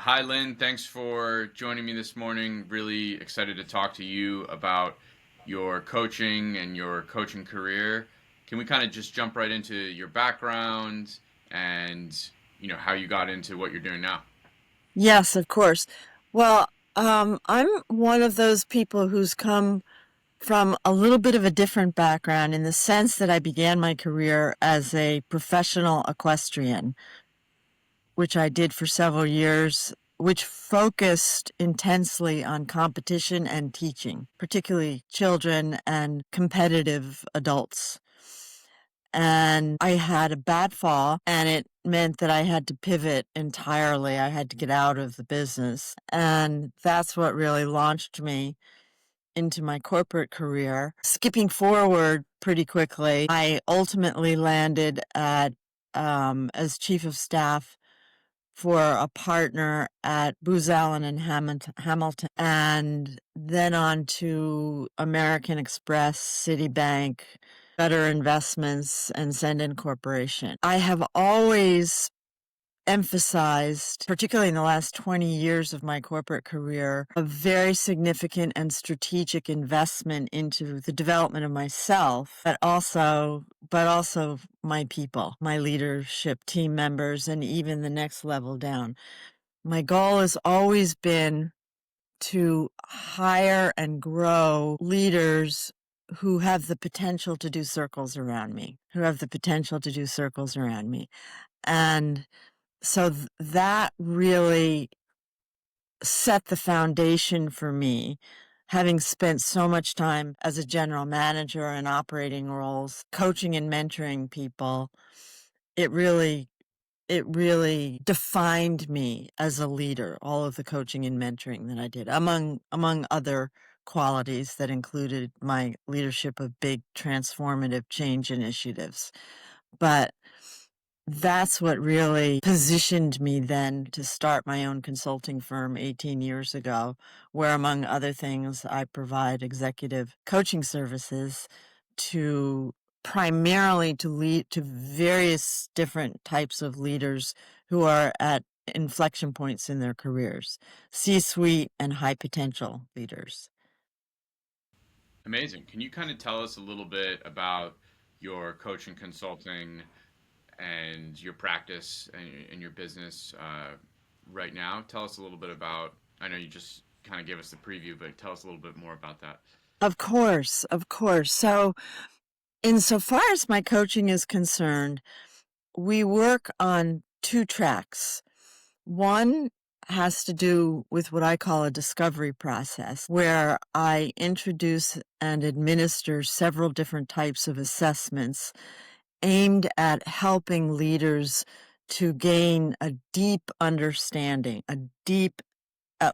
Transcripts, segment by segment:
Hi, Lynn. Thanks for joining me this morning. Really excited to talk to you about your coaching and your coaching career. Can we kind of just jump right into your background and how you got into what you're doing now? Yes, of course. Well, I'm one of those people who's come from a little bit of a different background in the sense that I began my career as a professional equestrian, which I did for several years, which focused intensely on competition and teaching, particularly children and competitive adults. And I had a bad fall, and it meant that I had to pivot entirely. I had to get out of the business. And that's what really launched me into my corporate career. Skipping forward pretty quickly, I ultimately landed at as chief of staff for a partner at Booz Allen and Hamilton, and then on to American Express, Citibank, Better Investments, and Sendin Corporation. I have always emphasized, particularly in the last 20 years of my corporate career, a very significant and strategic investment into the development of myself, but also my people, my leadership team members, and even the next level down. My goal has always been to hire and grow leaders who have the potential to do circles around me, And so that really set the foundation for me, having spent so much time as a general manager in operating roles, coaching and mentoring people. It really it really defined me as a leader, all of the coaching and mentoring that I did, among other qualities that included my leadership of big transformative change initiatives. But that's what really positioned me then to start my own consulting firm 18 years ago, where, among other things, I provide executive coaching services to primarily to lead to various different types of leaders who are at inflection points in their careers, C-suite and high potential leaders. Amazing. Can you kind of tell us a little bit about your coaching consulting and your practice and your business right now? Tell us a little bit about, I know you just kind of gave us the preview, but tell us a little bit more about that. Of course, of course. So, insofar as my coaching is concerned, we work on two tracks. One has to do with what I call a discovery process, where I introduce and administer several different types of assessments aimed at helping leaders to gain a deep understanding,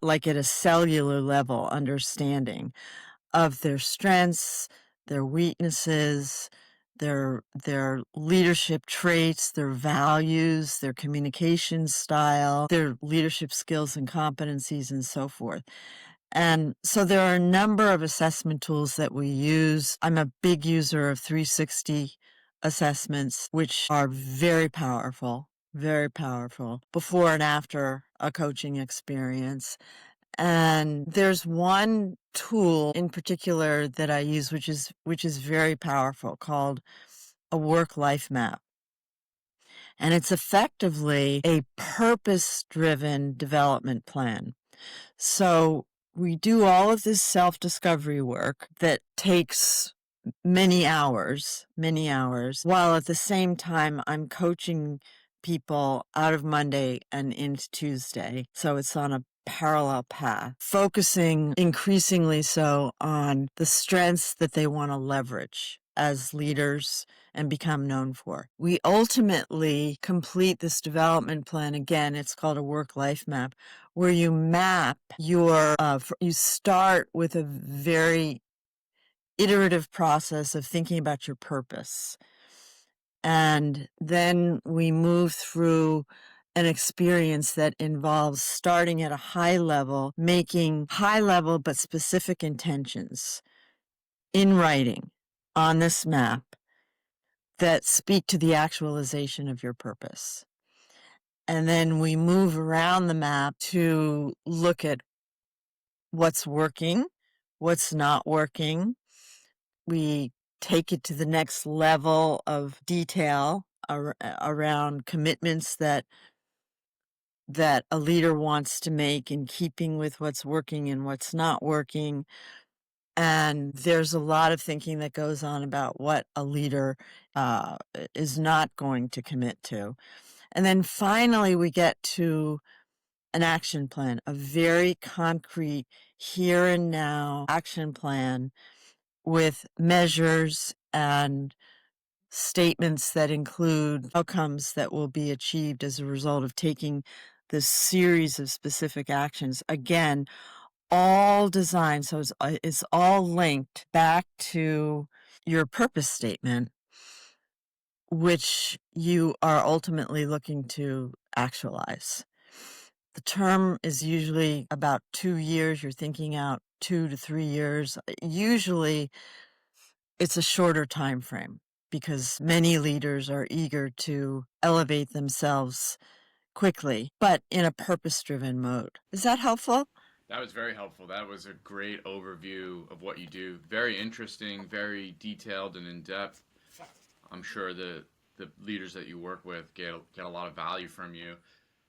like at a cellular level understanding of their strengths, their weaknesses, their leadership traits, their values, their communication style, their leadership skills and competencies, and so forth. And so there are a number of assessment tools that we use. I'm a big user of 360 assessments, which are very powerful before and after a coaching experience. And there's one tool in particular that I use, which is very powerful, called a work-life map. And it's effectively a purpose-driven development plan. So we do all of this self-discovery work that takes many hours, while at the same time I'm coaching people out of Monday and into Tuesday. So it's on a parallel path, focusing increasingly so on the strengths that they want to leverage as leaders and become known for. We ultimately complete this development plan. Again, it's called a work-life map, where you map you start with a very iterative process of thinking about your purpose. And then we move through an experience that involves starting at a high level, making high level but specific intentions in writing on this map that speak to the actualization of your purpose. And then we move around the map to look at what's working, what's not working. We take it to the next level of detail around commitments that a leader wants to make in keeping with what's working and what's not working. And there's a lot of thinking that goes on about what a leader is not going to commit to. And then finally, we get to an action plan, a very concrete here and now action plan with measures and statements that include outcomes that will be achieved as a result of taking this series of specific actions. Again, all designed, so it's all linked back to your purpose statement, which you are ultimately looking to actualize. The term is usually about 2 years. You're thinking out 2 to 3 years. Usually it's a shorter time frame because many leaders are eager to elevate themselves quickly, but in a purpose-driven mode. Is that helpful? That was very helpful. That was a great overview of what you do. Very interesting, very detailed and in depth. I'm sure the leaders that you work with get a lot of value from you.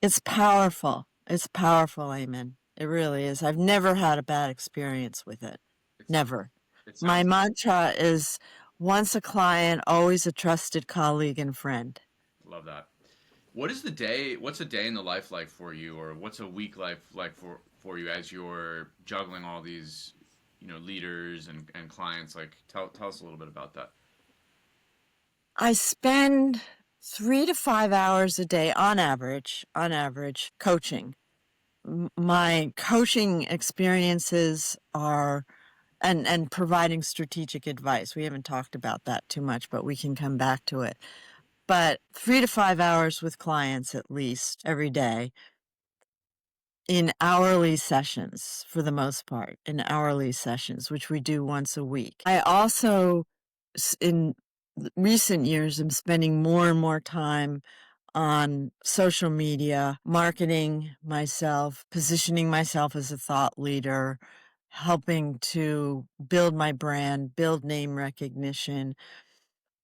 It's powerful. It's powerful, Eamon. It really is. I've never had a bad experience with it. It's Never. it My sounds like mantra is once a client, always a trusted colleague and friend. love that. What's a day in the life like for you, or what's a week life like for you as you're juggling all these, leaders and clients? Like tell us a little bit about that. I spend 3 to 5 hours a day on average, coaching. My coaching experiences are and providing strategic advice. We haven't talked about that too much, but we can come back to it. But 3 to 5 hours with clients at least every day in hourly sessions for the most part, in hourly sessions, which we do once a week. I also, in recent years, am spending more and more time on social media, marketing myself, positioning myself as a thought leader, helping to build my brand, build name recognition.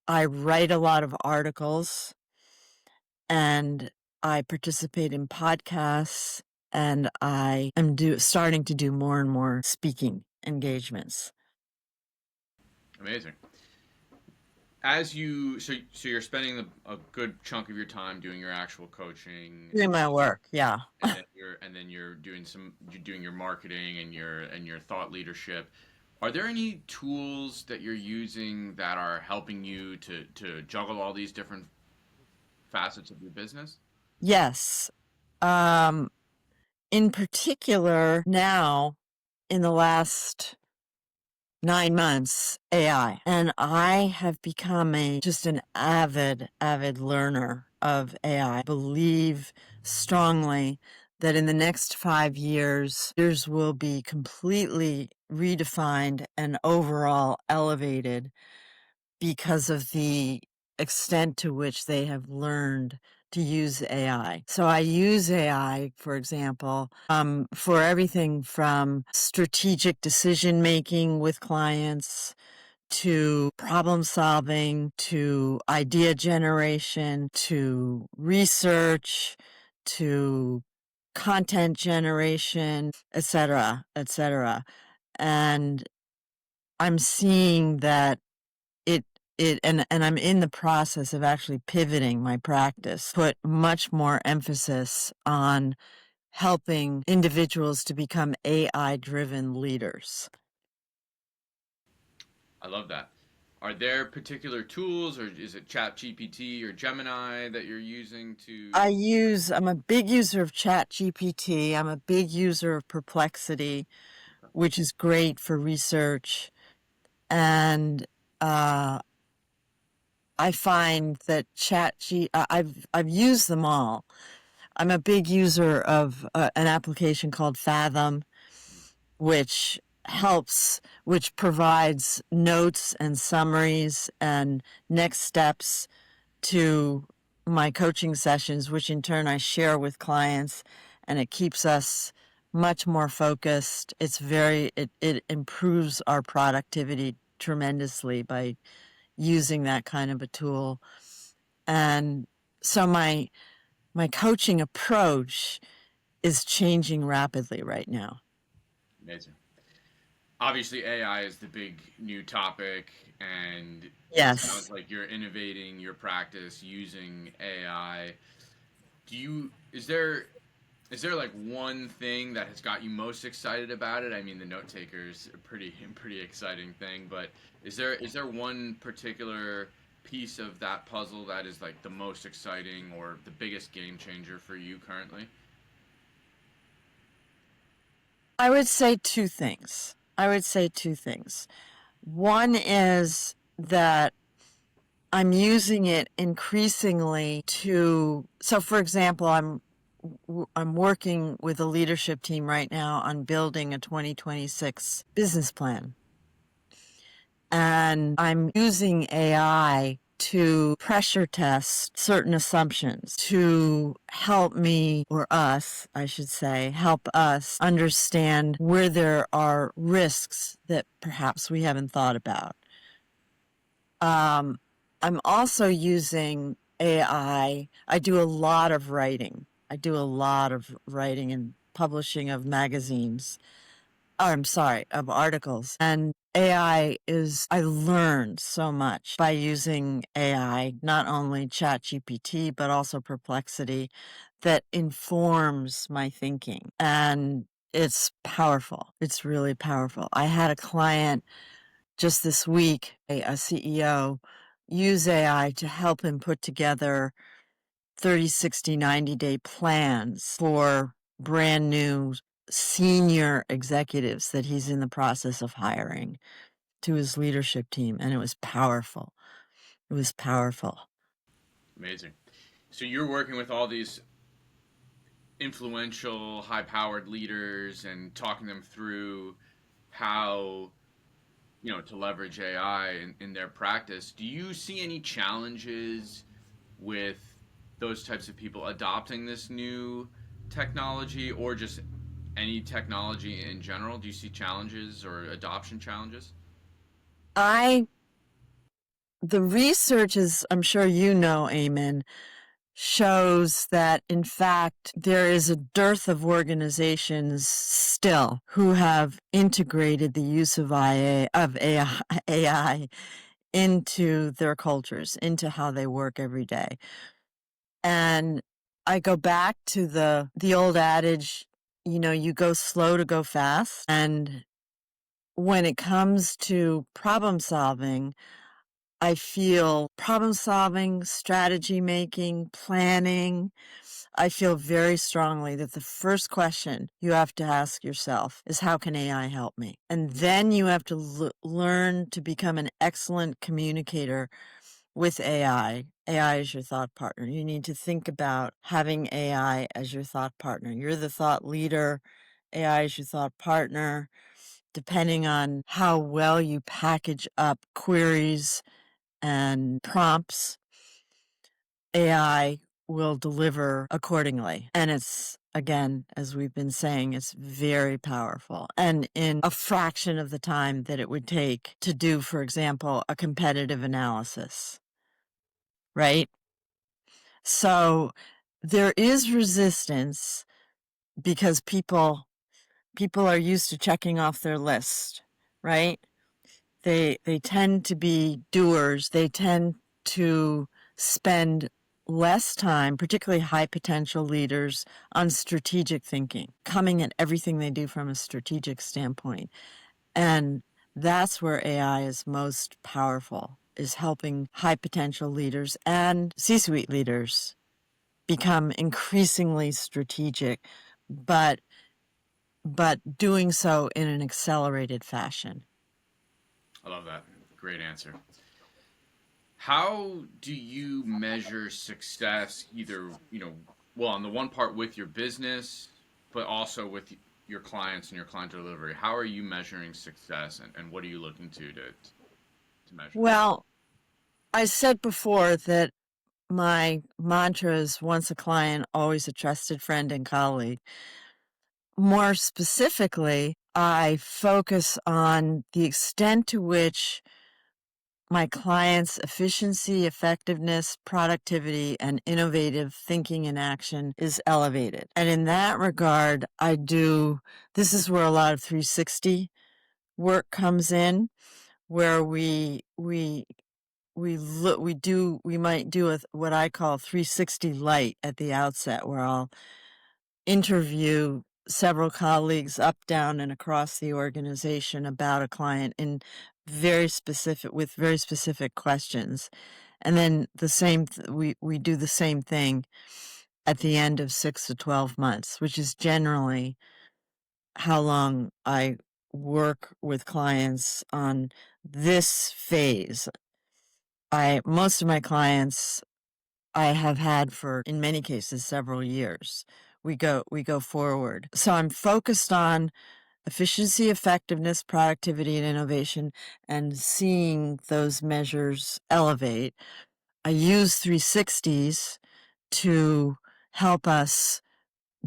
I write a lot of articles and I participate in podcasts and I am starting to do more and more speaking engagements. Amazing. So you're spending a good chunk of your time doing your actual coaching, Doing my work, yeah. you're doing your marketing and your thought leadership. Are there any tools that you're using that are helping you to juggle all these different facets of your business? Yes. Um, in particular, now in the last 9 months, AI. And I have become just an avid learner of AI. I believe strongly that in the next 5 years, leaders will be completely redefined and overall elevated because of the extent to which they have learned to use AI. So I use AI, for example, for everything from strategic decision making with clients to problem solving, to idea generation, to research, to content generation, etc., etc. And I'm seeing that it and I'm in the process of actually pivoting my practice, put much more emphasis on helping individuals to become AI driven leaders. I love that. Are there particular tools, or is it Chat GPT or Gemini that you're using to? I'm a big user of Chat GPT. I'm a big user of Perplexity, which is great for research. And I find that I've used them all. I'm a big user of an application called Fathom, which which provides notes and summaries and next steps to my coaching sessions, which in turn I share with clients, and it keeps us much more focused. It improves our productivity tremendously by using that kind of a tool. And so my coaching approach is changing rapidly right now. Amazing. Obviously, AI is the big new topic, and it sounds Yes. like you're innovating your practice using AI. Do you is there like one thing that has got you most excited about it? I mean, the note taker's a pretty exciting thing, but is there one particular piece of that puzzle that is like the most exciting or the biggest game changer for you currently? I would say two things. I would say two things. One is that I'm using it increasingly so for example, I'm working with a leadership team right now on building a 2026 business plan. And I'm using AI to pressure test certain assumptions to help me, or us, I should say, help us understand where there are risks that perhaps we haven't thought about. Um, I'm also using AI. I do a lot of writing. I do a lot of writing and publishing of magazines. I'm sorry, of articles. And I learned so much by using AI, not only ChatGPT, but also Perplexity, that informs my thinking. And it's powerful. It's really powerful. I had a client just this week, a CEO, use AI to help him put together 30, 60, 90-day plans for brand new senior executives that he's in the process of hiring to his leadership team. And it was powerful. It was powerful. Amazing. So you're working with all these influential, high-powered leaders and talking them through how to leverage AI in their practice. Do you see any challenges with those types of people adopting this new technology or just any technology in general? Do you see challenges or adoption challenges? I, the research is, I'm sure you know, Eamon, shows that in fact there is a dearth of organizations still who have integrated the use of AI into their cultures, into how they work every day. And I go back to the old adage, you go slow to go fast. And when it comes to problem solving, I feel problem solving, strategy making, planning. I feel very strongly that the first question you have to ask yourself is, how can AI help me? And then you have to learn to become an excellent communicator with AI. AI is your thought partner. You need to think about having AI as your thought partner. You're the thought leader. AI is your thought partner. Depending on how well you package up queries and prompts, AI will deliver accordingly. And it's, again, as we've been saying, it's very powerful. And in a fraction of the time that it would take to do, for example, a competitive analysis, right? So there is resistance because people are used to checking off their list, right? They tend to be doers. They tend to spend less time, particularly high potential leaders, on strategic thinking, coming at everything they do from a strategic standpoint. And that's where AI is most powerful, is helping high potential leaders and C-suite leaders become increasingly strategic, but doing so in an accelerated fashion. I love that. Great answer. How do you measure success either, well, on the one part with your business, but also with your clients and your client delivery? How are you measuring success and what are you looking to measure that? Well, I said before that my mantra is once a client, always a trusted friend and colleague. More specifically, I focus on the extent to which my clients' efficiency, effectiveness, productivity, and innovative thinking and action is elevated. And in that regard, this is where a lot of 360 work comes in, where we might do what I call 360 light at the outset, where I'll interview several colleagues up, down, and across the organization about a client with very specific questions. And then we do the same thing at the end of 6 to 12 months, which is generally how long I work with clients on this phase. Most of my clients I have had for, in many cases, several years. We go forward. So I'm focused on efficiency, effectiveness, productivity, and innovation, and seeing those measures elevate. I use 360s to help us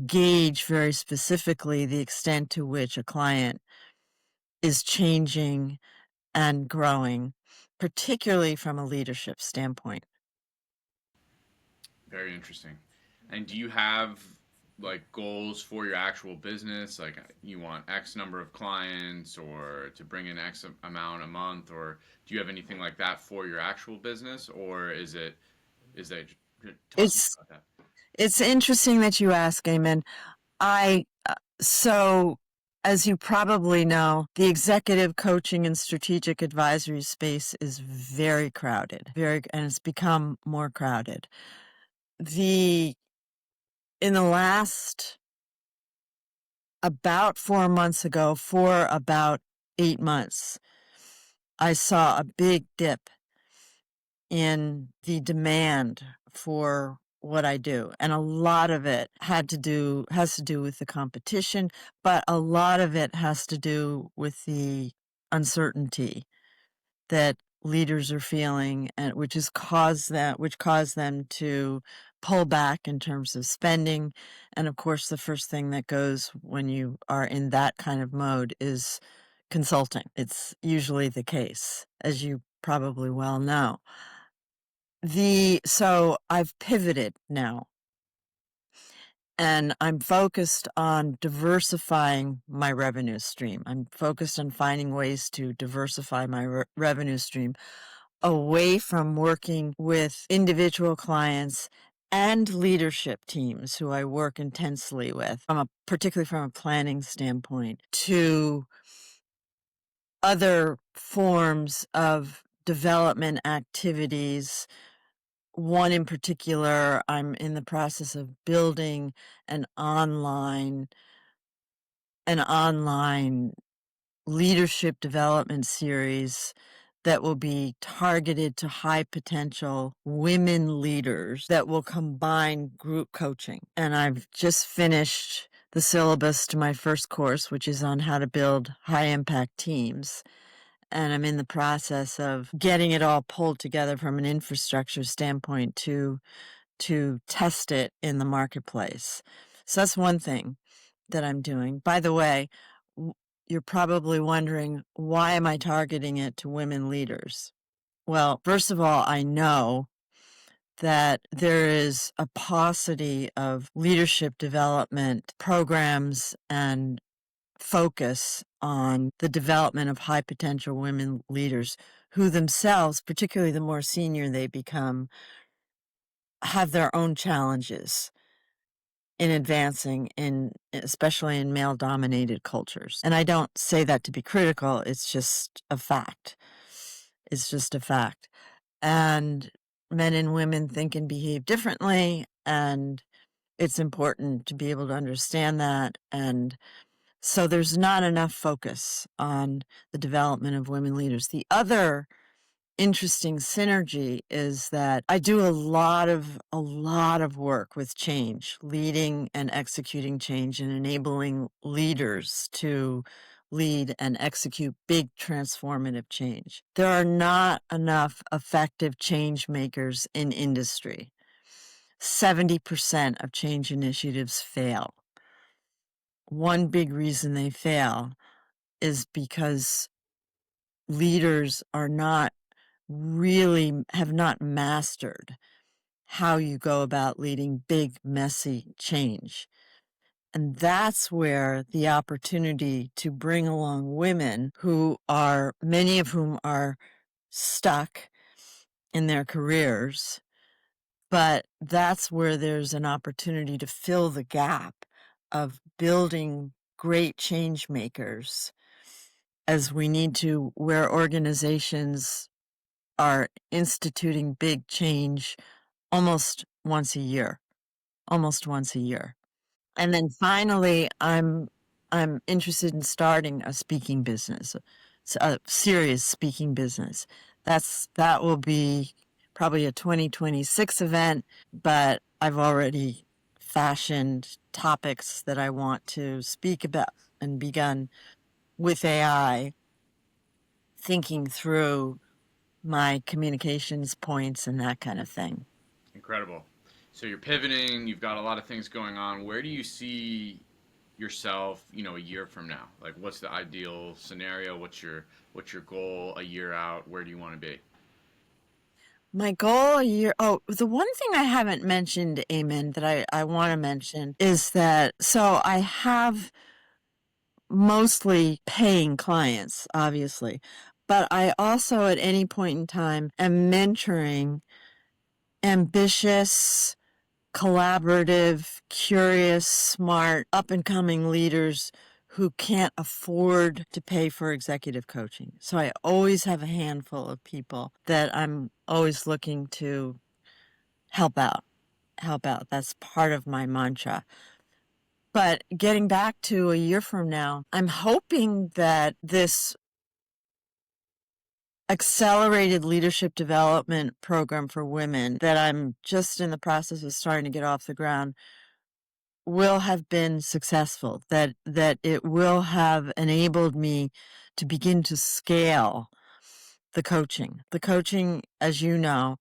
gauge very specifically the extent to which a client is changing and growing, particularly from a leadership standpoint. Very interesting. And do you have like goals for your actual business? Like you want X number of clients or to bring in X amount a month, or do you have anything like that for your actual business, or is that talk to me It's about that? it's interesting that you ask, Eamon. I so as you probably know, the executive coaching and strategic advisory space is very crowded, and it's become more crowded. In the last about 4 months ago, for about 8 months, I saw a big dip in the demand for what I do. And a lot of it has to do with the competition, but a lot of it has to do with the uncertainty that leaders are feeling, and which caused them to pull back in terms of spending. And of course, the first thing that goes when you are in that kind of mode is consulting. It's usually the case, as you probably well know. So I've pivoted now, and I'm focused on diversifying my revenue stream. I'm focused on finding ways to diversify my revenue stream away from working with individual clients and leadership teams who I work intensely with, particularly from a planning standpoint, to other forms of development activities. One in particular, I'm in the process of building an online leadership development series that will be targeted to high potential women leaders that will combine group coaching. And I've just finished the syllabus to my first course, which is on how to build high impact teams. And I'm in the process of getting it all pulled together from an infrastructure standpoint to test it in the marketplace. So that's one thing that I'm doing. By the way, you're probably wondering, why am I targeting it to women leaders? Well, first of all, I know that there is a paucity of leadership development programs and focus on the development of high potential women leaders who themselves, particularly the more senior they become, have their own challenges in advancing especially in male dominated cultures. And I don't say that to be critical. It's just a fact. It's just a fact. And men and women think and behave differently. And it's important to be able to understand that. And so there's not enough focus on the development of women leaders. The other interesting synergy is that I do a lot of work with change, leading and executing change and enabling leaders to lead and execute big transformative change. There are not enough effective change makers in industry. 70% of change initiatives fail. One big reason they fail is because leaders are not really, have not mastered how you go about leading big, messy change. And that's where the opportunity to bring along women who are, many of whom are stuck in their careers, but that's where there's an opportunity to fill the gap of building great change makers, as we need to, where organizations are instituting big change almost once a year, almost once a year. And then finally, I'm interested in starting a speaking business, a serious speaking business. That will be probably a 2026 event, but I've already fashioned topics that I want to speak about and begun with AI, thinking through my communications points and that kind of thing. Incredible. So you're pivoting. You've got a lot of things going on. Where do you see yourself, a year from now? Like, what's the ideal scenario? What's your goal a year out? Where do you want to be? My goal a year. Oh, the one thing I haven't mentioned, Eamon, that I want to mention is that, so I have mostly paying clients, obviously, but I also at any point in time am mentoring ambitious, collaborative, curious, smart, up and coming leaders who can't afford to pay for executive coaching. So I always have a handful of people that I'm always looking to help out. Help out. That's part of my mantra. But getting back to a year from now, I'm hoping that this accelerated leadership development program for women that I'm just in the process of starting to get off the ground will have been successful, that it will have enabled me to begin to scale the coaching. The coaching, as you know,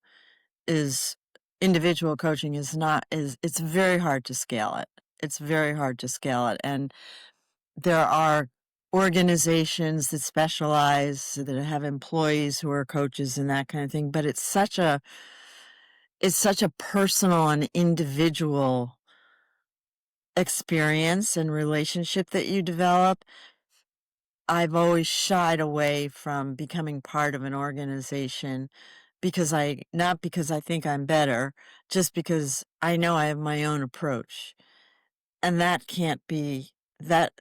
is individual coaching is not is it's very hard to scale it. It's very hard to scale it. And there are organizations that specialize, that have employees who are coaches and that kind of thing, but it's such a personal and individual experience and relationship that you develop. I've always shied away from becoming part of an organization not because I think I'm better, just because I know I have my own approach. And that can't be, that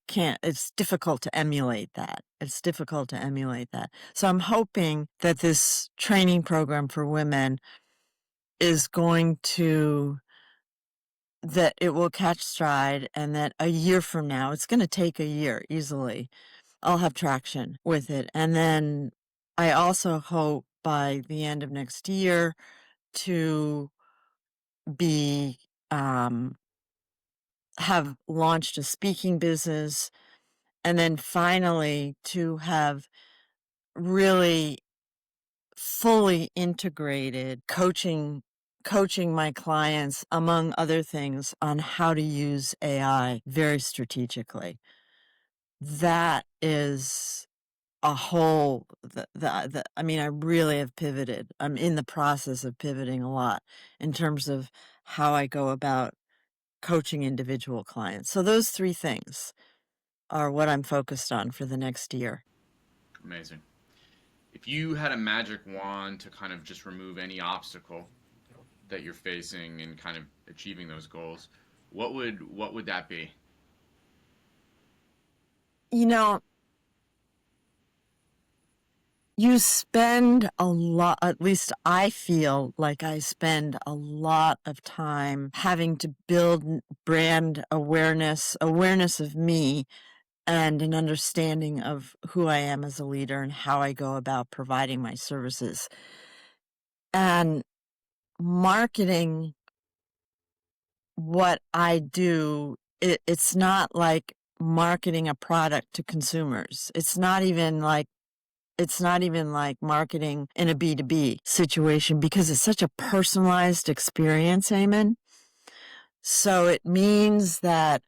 can't, it's difficult to emulate that. It's difficult to emulate that. So I'm hoping that this training program for women is going to, that it will catch stride, and that a year from now, it's going to take a year easily, I'll have traction with it. And then I also hope by the end of next year to be, have launched a speaking business, and then finally to have really fully integrated coaching my clients, among other things, on how to use AI very strategically. That is a whole, I mean, I really have pivoted. I'm in the process of pivoting a lot in terms of how I go about coaching individual clients. So those three things are what I'm focused on for the next year. Amazing. If you had a magic wand to kind of just remove any obstacle that you're facing in kind of achieving those goals, what would that be? You know, you spend a lot, at least I feel like I spend a lot of time having to build brand awareness of me, and an understanding of who I am as a leader and how I go about providing my services. And marketing what I do, it's not like marketing a product to consumers. It's not even like marketing in a B2B situation because it's such a personalized experience, Eamon. So it means that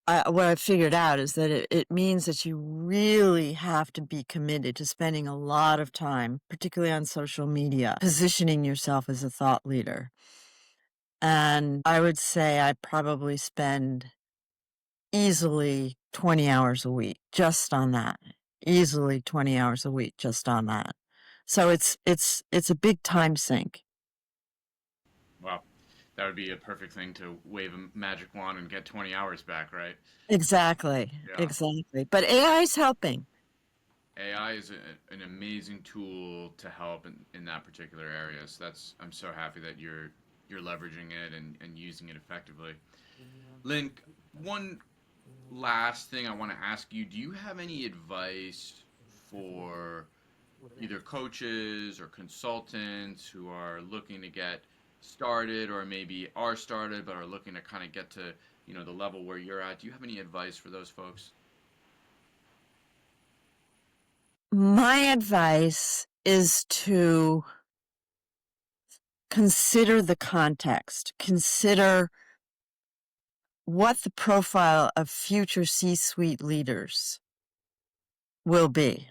what I figured out is that it means that you really have to be committed to spending a lot of time, particularly on social media, positioning yourself as a thought leader. And I would say I probably spend easily 20 hours a week just on that. Easily 20 hours a week just on that. So it's a big time sink. Wow, that would be a perfect thing to wave a magic wand and get 20 hours back, right? Exactly. Yeah. Exactly. But AI is helping. AI is an amazing tool to help in that particular area. So I'm so happy that you're leveraging it and using it effectively. Lynn, one last thing I want to ask you, do you have any advice for either coaches or consultants who are looking to get started or maybe are started but are looking to kind of get to, the level where you're at? Do you have any advice for those folks? My advice is to consider the context, consider what the profile of future C-suite leaders will be,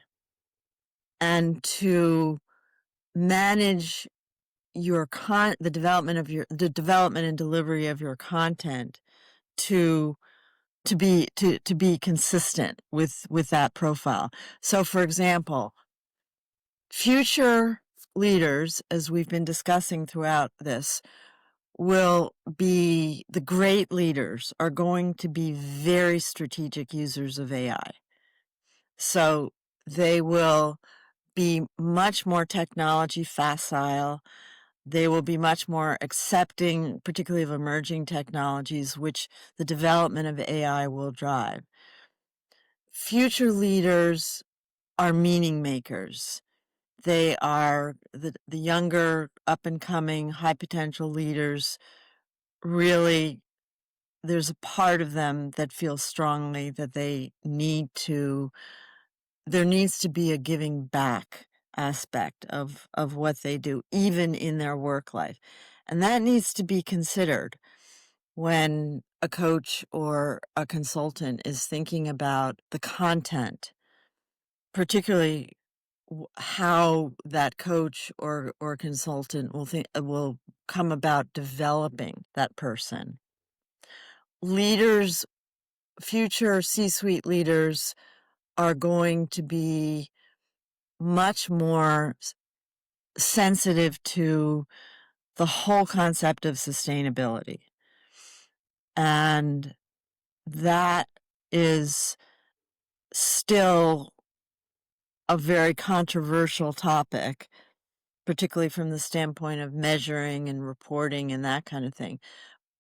and to manage the development and delivery of your content to be consistent with that profile. So for example, future leaders, as we've been discussing throughout this, the great leaders are going to be very strategic users of AI. So they will be much more technology facile. They will be much more accepting, particularly of emerging technologies, which the development of AI will drive. Future leaders are meaning makers. They are the younger, up and coming, high potential leaders. Really, there's a part of them that feels strongly that there needs to be a giving back aspect of what they do, even in their work life. And that needs to be considered when a coach or a consultant is thinking about the content, particularly how that coach or consultant will come about developing that person. Leaders, future C-suite leaders, are going to be much more sensitive to the whole concept of sustainability. And that is still a very controversial topic, particularly from the standpoint of measuring and reporting and that kind of thing.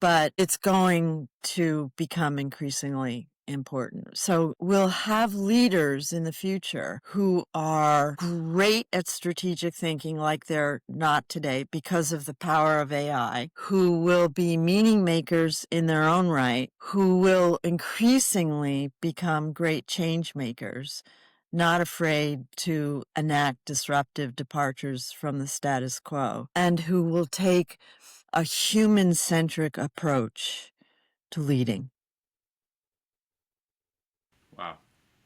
But it's going to become increasingly important. So we'll have leaders in the future who are great at strategic thinking like they're not today because of the power of AI, who will be meaning makers in their own right, who will increasingly become great change makers, not afraid to enact disruptive departures from the status quo, and who will take a human-centric approach to leading. Wow,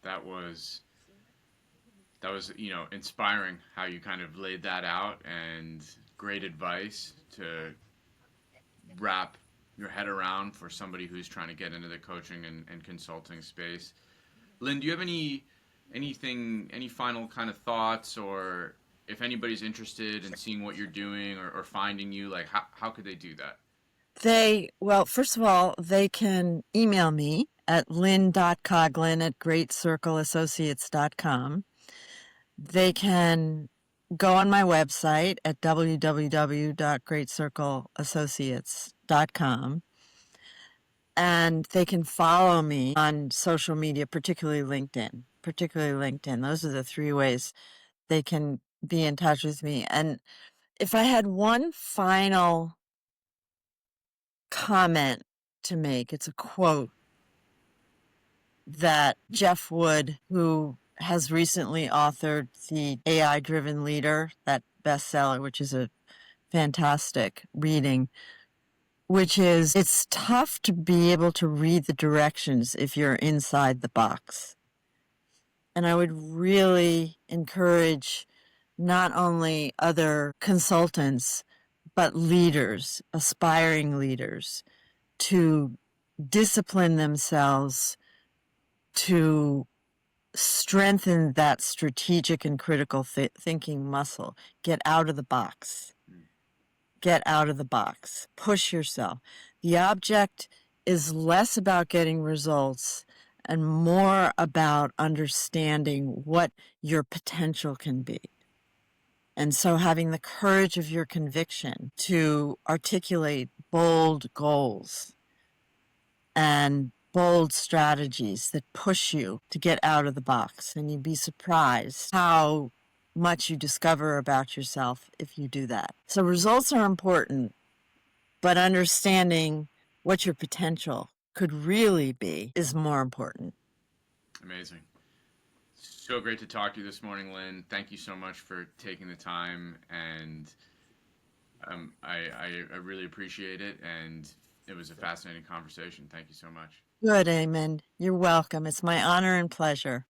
that was inspiring how you kind of laid that out and great advice to wrap your head around for somebody who's trying to get into the coaching and consulting space. Lynn, do you have any final kind of thoughts, or if anybody's interested in seeing what you're doing or finding you, like how could they do that? Well, first of all, they can email me at lynn.coughlin@greatcircleassociates.com. They can go on my website at www.greatcircleassociates.com. And they can follow me on social media, particularly LinkedIn. Those are the three ways they can be in touch with me. And if I had one final comment to make, it's a quote that Jeff Wood, who has recently authored the AI Driven Leader, that bestseller, which is a fantastic reading, which is it's tough to be able to read the directions if you're inside the box. And I would really encourage not only other consultants, but leaders, aspiring leaders, to discipline themselves to strengthen that strategic and critical thinking muscle. Get out of the box. Get out of the box. Push yourself. The object is less about getting results and more about understanding what your potential can be. And so having the courage of your conviction to articulate bold goals and bold strategies that push you to get out of the box. And you'd be surprised how much you discover about yourself if you do that. So results are important, but understanding what your potential could really be is more important. Amazing. So great to talk to you this morning, Lynn. Thank you so much for taking the time, and I really appreciate it, and it was a fascinating conversation. Thank you so much. Good, Eamon. You're welcome. It's my honor and pleasure.